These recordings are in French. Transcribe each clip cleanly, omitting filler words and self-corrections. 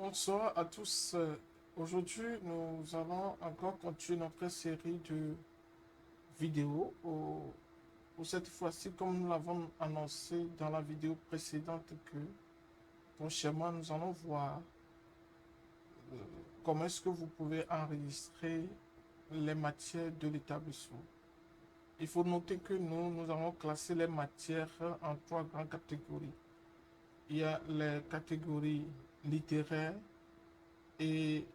Bonsoir à tous. Aujourd'hui, nous allons encore continuer notre série de vidéos. Pour cette fois-ci, comme nous l'avons annoncé dans la vidéo précédente, que prochainement, nous allons voir euh, comment est-ce que vous pouvez enregistrer les matières de l'établissement. Il faut noter que nous avons classé les matières en trois grandes catégories. Il y a les catégories littéraires, et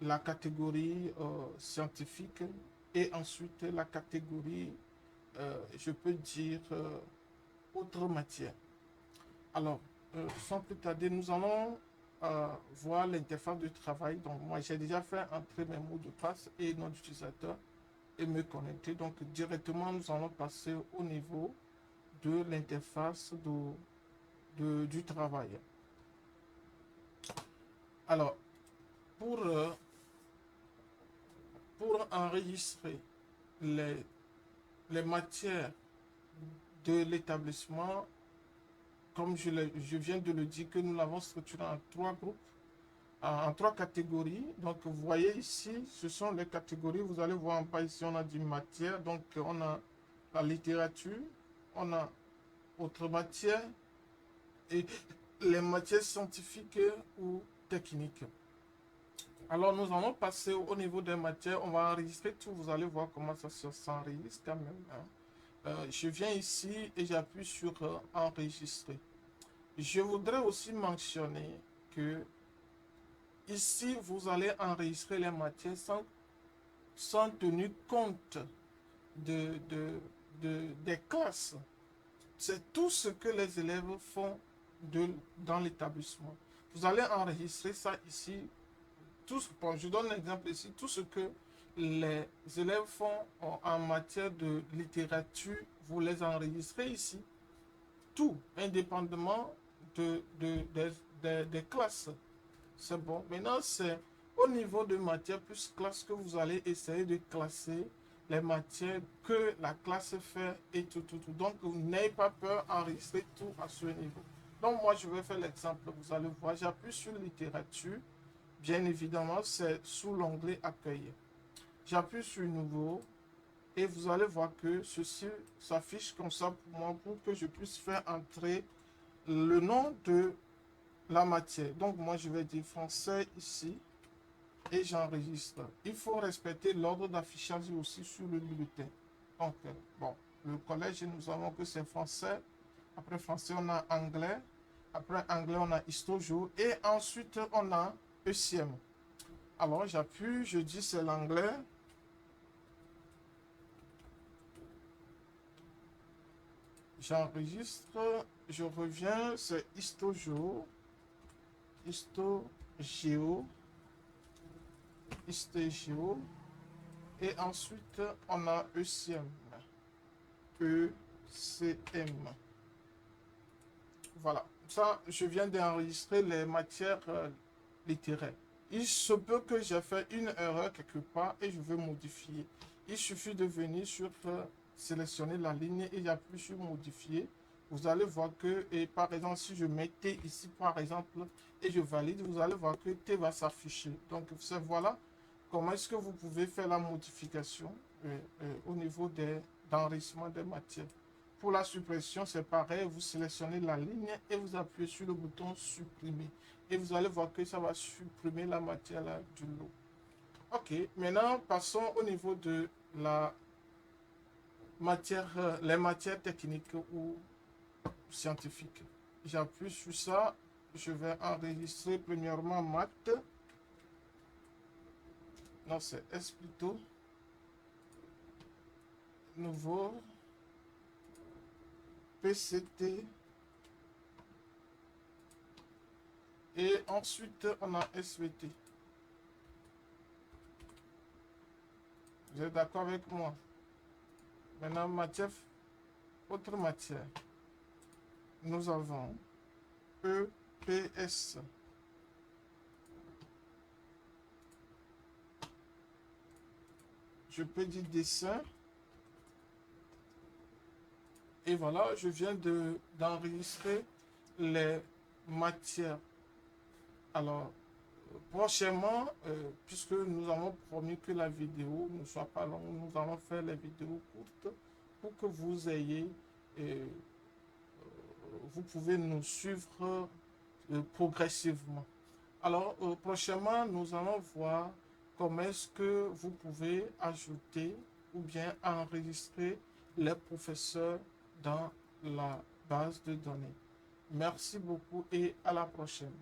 la catégorie scientifique, et ensuite la catégorie, je peux dire, autre matière. Alors, sans plus tarder, nous allons voir l'interface de travail. Donc, moi, j'ai déjà fait entrer mes mots de passe et notre utilisateur et me connecter. Donc, directement, nous allons passer au niveau de l'interface du travail. Alors, pour pour enregistrer les, les matières de l'établissement, comme je viens de le dire, que nous l'avons structuré en trois groupes, en trois catégories. Donc, vous voyez ici, ce sont les catégories. Vous allez voir en bas ici, on a dit matière. Donc, on a la littérature, on a autre matière et les matières scientifiques ou techniques. Alors, nous allons passer au niveau des matières. On va enregistrer tout. Vous allez voir comment ça s'enregistre quand même, hein. Je viens ici et j'appuie sur enregistrer. Je voudrais aussi mentionner que ici, vous allez enregistrer les matières sans tenir compte de, de, des classes. C'est tout ce que les élèves font dans l'établissement. Vous allez enregistrer ça ici. Bon, je donne un exemple ici. Tout ce que les élèves font en matière de littérature, vous les enregistrez ici. Tout, indépendamment des classes. C'est bon. Maintenant, c'est au niveau de matière plus classe que vous allez essayer de classer les matières que la classe fait et tout. Donc, vous n'ayez pas peur d'enregistrer tout à ce niveau. Donc, moi, je vais faire l'exemple. Vous allez voir, j'appuie sur littérature. Bien évidemment, c'est sous l'onglet accueil. J'appuie sur nouveau et vous allez voir que ceci s'affiche comme ça pour moi pour que je puisse faire entrer le nom de la matière. Donc, moi, je vais dire français ici et j'enregistre. Il faut respecter l'ordre d'affichage aussi sur le bulletin. Donc, bon, le collège, nous avons que c'est français. Après français, on a anglais. Après anglais, on a histo-géo. Et ensuite, on a ECM. Alors, j'appuie, je dis c'est l'anglais. J'enregistre, je reviens, c'est histo-géo, histo-géo, histo-géo. Et ensuite, on a ECM. ECM. Voilà. Ça, je viens d'enregistrer les matières littéraires. Il se peut que j'ai fait une erreur quelque part et je veux modifier. Il suffit de venir sur sélectionner la ligne et j'appuie sur modifier. Vous allez voir que, et par exemple, si je mets T ici, par exemple, et je valide, vous allez voir que T va s'afficher. Donc, voilà comment est-ce que vous pouvez faire la modification au niveau d'enregistrement des matières. Pour la suppression, c'est pareil, vous sélectionnez la ligne et vous appuyez sur le bouton supprimer. Et vous allez voir que ça va supprimer la matière là, du lot. Ok, maintenant passons au niveau de la matière, les matières techniques ou scientifiques. J'appuie sur ça, je vais enregistrer premièrement maths. Non, c'est S plutôt. Nouveau. PCT. Et ensuite, on a SVT. Vous êtes d'accord avec moi? Maintenant, matière, autre matière. Nous avons EPS. Je peux dire dessin. Et voilà, je viens d'enregistrer les matières. Alors, Prochainement, puisque nous avons promis que la vidéo ne soit pas longue, nous allons faire les vidéos courtes pour que vous ayez, euh, vous pouvez nous suivre progressivement. Alors, prochainement, nous allons voir comment est-ce que vous pouvez ajouter ou bien enregistrer les professeurs dans la base de données. Merci beaucoup et à la prochaine.